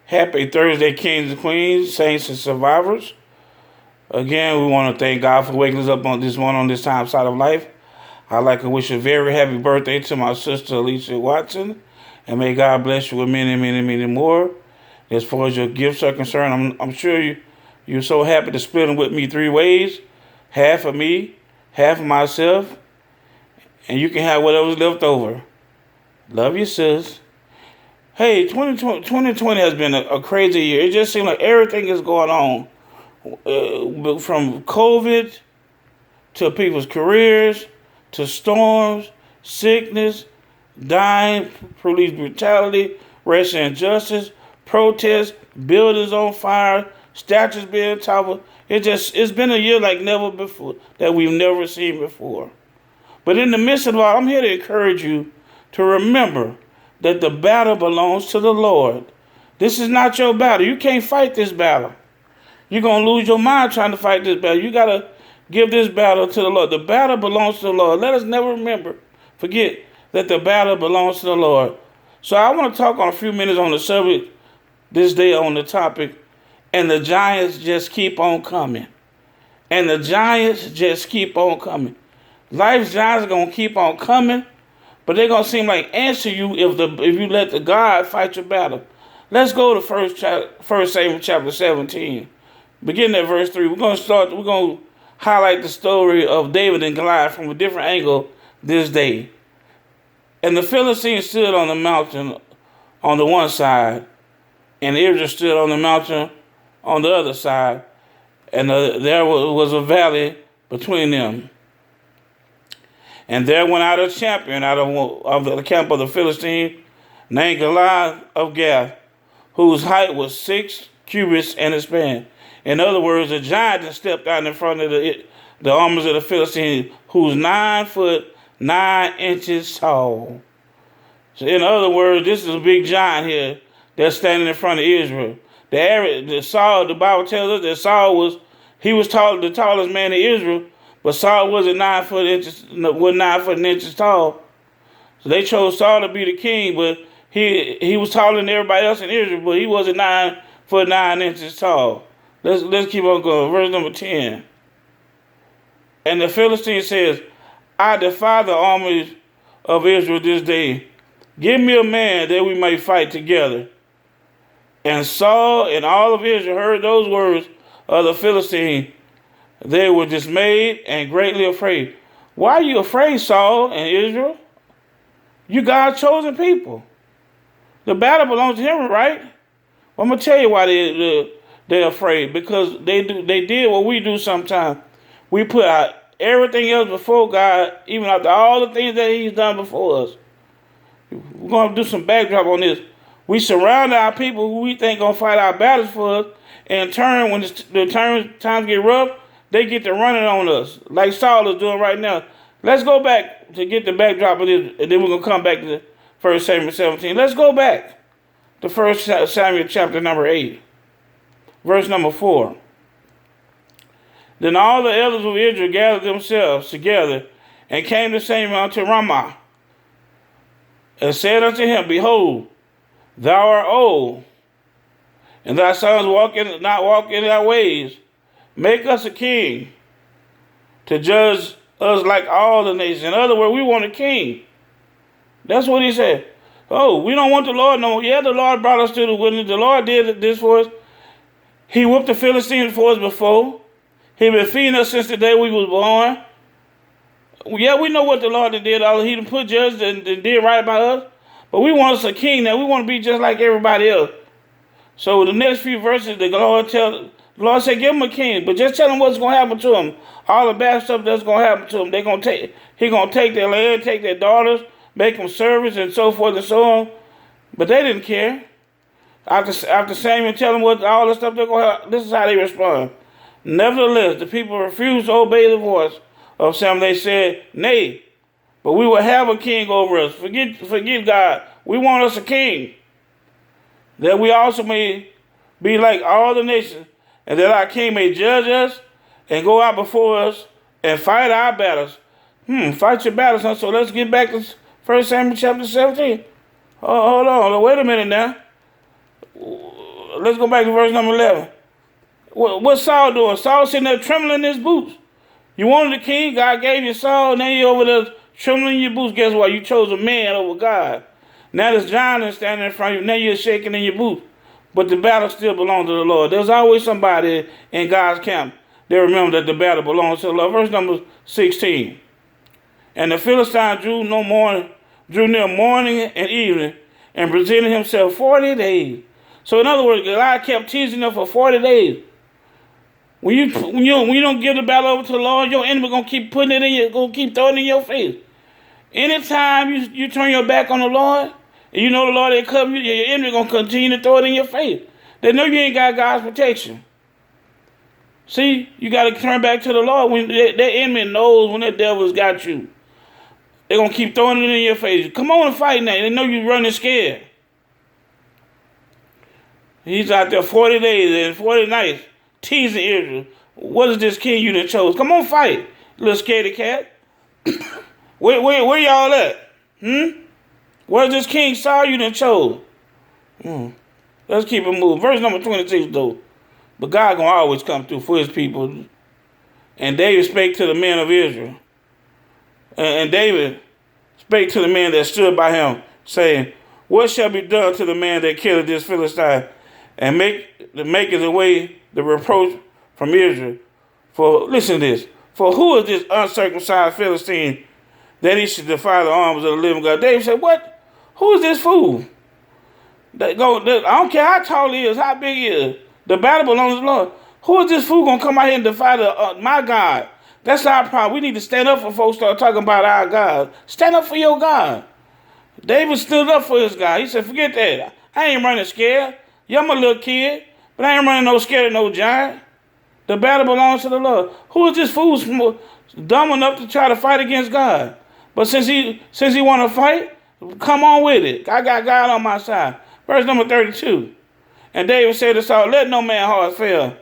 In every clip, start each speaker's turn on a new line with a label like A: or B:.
A: Happy Thursday, kings and queens, saints and survivors. Again, we want to thank God for waking us up on this one on this time side of life. I'd like to wish a very happy birthday to my sister Alicia Watson, and may God bless you with many, many, many more. As far as your gifts are concerned, I'm sure you're so happy to split them with me three ways: half of me, half of myself, and you can have whatever's left over. Love you, sis. Hey, 2020 has been a crazy year. It just seems like everything is going on. From COVID to people's careers, to storms, sickness, dying, police brutality, racial injustice, protests, buildings on fire, statues being toppled. It's been a year like never before, that we've never seen before. But in the midst of it all, I'm here to encourage you to remember that the battle belongs to the Lord. This is not your battle. You can't fight this battle. You're going to lose your mind trying to fight this battle. You got to give this battle to the Lord. The battle belongs to the Lord. Let us never forget that the battle belongs to the Lord. So I want to talk on a few minutes on the subject this day on the topic, and the giants just keep on coming. And the giants just keep on coming. Life's giants are going to keep on coming, but they're going to seem like answer you if you let the God fight your battle. Let's go to 1 Samuel chapter 17. Beginning at verse 3. We're going to highlight the story of David and Goliath from a different angle this day. And the Philistines stood on the mountain on the one side, and Israel stood on the mountain on the other side, and there was a valley between them. And there went out a champion out of the camp of the Philistines, named Goliath of Gath, whose height was 6 cubits and a span. In other words, a giant that stepped out in front of the armies of the Philistines, who's 9 foot 9 inches tall. So in other words, this is a big giant here that's standing in front of Israel. The Bible tells us that Saul was the tallest man in Israel, but Saul wasn't 9 foot inches tall. So they chose Saul to be the king, but he was taller than everybody else in Israel, but he wasn't 9 foot 9 inches tall. Let's keep on going. Verse number 10. And the Philistine says, I defy the armies of Israel this day. Give me a man that we may fight together. And Saul and all of Israel heard those words of the Philistine. They were dismayed and greatly afraid. Why are you afraid, Saul and Israel? You God's chosen people. The battle belongs to him, right? Well, I'm going to tell you why they're afraid. Because they did what we do sometimes. We put out everything else before God, even after all the things that he's done before us. We're going to do some backdrop on this. We surround our people who we think going to fight our battles for us. And in turn, when the times get rough, they get to running on us, like Saul is doing right now. Let's go back to get the backdrop of this, and then we're going to come back to 1 Samuel 17. Let's go back to 1 Samuel chapter number 8, verse number 4. Then all the elders of Israel gathered themselves together and came to Samuel unto Ramah, and said unto him, Behold, thou art old, and thy sons not walk in thy ways. Make us a king to judge us like all the nations. In other words, we want a king. That's what he said. Oh, we don't want the Lord no more. Yeah, the Lord brought us to the wilderness. The Lord did this for us. He whooped the Philistines for us before. He been feeding us since the day we was born. Yeah, we know what the Lord did. He done put judges and did right by us. But we want us a king now. We want to be just like everybody else. So the next few verses, the Lord said, give him a king, but just tell him what's going to happen to him. All the bad stuff that's going to happen to him. He's going to take their land, take their daughters, make them servants, and so forth and so on. But they didn't care. After Samuel tell them what all the stuff they're going to have, this is how they respond. Nevertheless, the people refused to obey the voice of Samuel. They said, nay, but we will have a king over us. Forget God. We want us a king, that we also may be like all the nations, and that our king may judge us and go out before us and fight our battles. Fight your battles, son. So let's get back to 1 Samuel chapter 17. Hold on. Wait a minute now. let's go back to verse number 11. What's Saul doing? Saul sitting there trembling in his boots. You wanted a king, God gave you Saul, now you over there trembling in your boots. Guess what? You chose a man over God. Now there's Jonathan standing in front of you. Now you're shaking in your boots. But the battle still belongs to the Lord. There's always somebody in God's camp that remember that the battle belongs to the Lord. Verse number 16. And the Philistine drew near morning and evening, and presented himself 40 days. So in other words, Goliath kept teasing them for 40 days. When you don't give the battle over to the Lord, your enemy gonna keep putting it in you, gonna keep throwing it in your face. Anytime you turn your back on the Lord, and you know the Lord ain't cover you, your enemy gonna continue to throw it in your face. They know you ain't got God's protection. See, you got to turn back to the Lord when that enemy knows when that devil's got you. They're gonna keep throwing it in your face. Come on and fight now. They know you running scared. He's out there 40 days and 40 nights teasing Israel. What is this king you done chose? Come on, fight, little scaredy cat. where y'all at? Where's this king Saul you done chose? Let's keep it moving. Verse number 26 though. But God gonna always come through for his people. And David spake to the men of Israel. And David spake to the men that stood by him, saying, what shall be done to the man that killed this Philistine, and maketh away the reproach from Israel? For, listen to this, for who is this uncircumcised Philistine that he should defy the arms of the living God? David said, what? Who is this fool? I don't care how tall he is, how big he is. The battle belongs to the Lord. Who is this fool going to come out here and defy my God? That's our problem. We need to stand up for folks start talking about our God. Stand up for your God. David stood up for his God. He said, forget that. I ain't running scared. Yeah, I'm a little kid, but I ain't running no scared of no giant. The battle belongs to the Lord. Who is this fool dumb enough to try to fight against God? But since he want to fight, come on with it. I got God on my side. Verse number 32. And David said to Saul, let no man heart fail.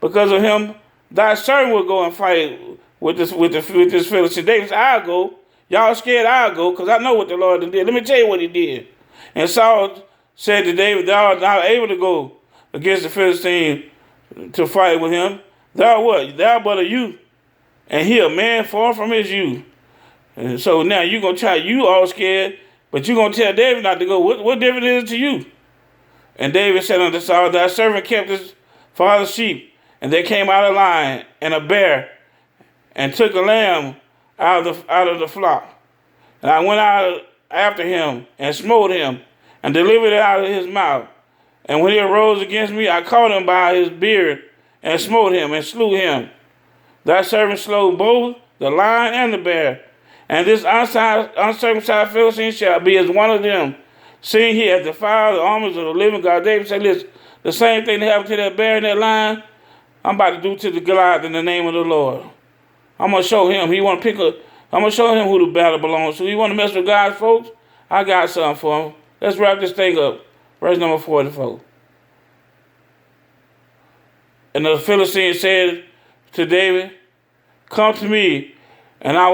A: Because of him, thy servant will go and fight with this Philistine. David said, I'll go. Y'all scared, I'll go, because I know what the Lord did. Let me tell you what he did. And Saul said to David, thou art not able to go against the Philistine to fight with him. Thou what? Thou but a youth, and he a man far from his youth. And so now you're going to try, you all scared, but you're going to tell David not to go. What difference is it to you? And David said unto Saul, thy servant kept his father's sheep, and they came out of line, and a bear, and took a lamb out of the flock. And I went out after him, and smote him, and delivered it out of his mouth. And when he arose against me, I caught him by his beard, and smote him, and slew him. Thy servant slew both the lion and the bear. And this uncircumcised Philistine shall be as one of them, seeing he hath defied the armies of the living God. David said, listen, the same thing that happened to that bear and that lion, I'm about to do to the Goliath in the name of the Lord. I'm going to show him. I'm going to show him who the battle belongs to. You want to mess with God's folks? I got something for him. Let's wrap this thing up. Verse number 44. And the Philistine said to David, come to me, and I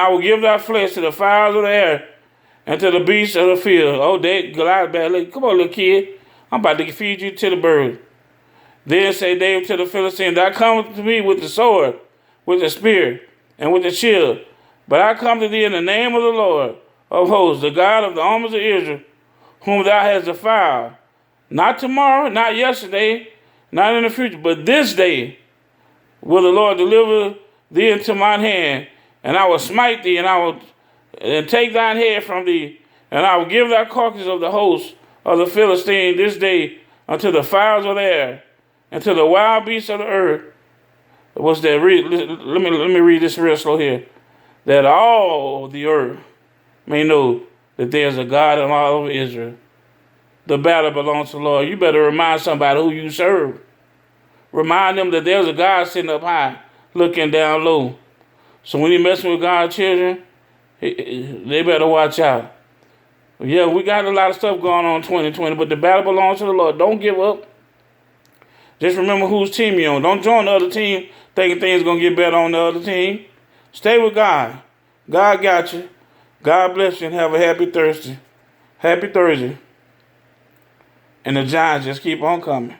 A: will give thy flesh to the fowls of the air and to the beasts of the field. Oh, Goliath bad. Come on, little kid. I'm about to feed you to the birds. Then said David to the Philistine, thou come to me with the sword, with the spear, and with the shield. But I come to thee in the name of the Lord of hosts, the God of the armies of Israel, whom thou hast defiled. Not tomorrow, not yesterday, not in the future, but this day will the Lord deliver thee into mine hand, and I will smite thee, and I will take thine head from thee, and I will give thy carcass of the host of the Philistine this day unto the fowls of the air, and to the wild beasts of the earth. What's that? Let me read this real slow here. That all the earth may know that there's a God in all over Israel. The battle belongs to the Lord. You better remind somebody who you serve. Remind them that there's a God sitting up high, looking down low. So when you're messing with God's children, they better watch out. Yeah, we got a lot of stuff going on in 2020, but the battle belongs to the Lord. Don't give up. Just remember whose team you're on. Don't join the other team thinking things going to get better on the other team. Stay with God. God got you. God bless you, and have a happy Thursday. Happy Thursday. And the Giants just keep on coming.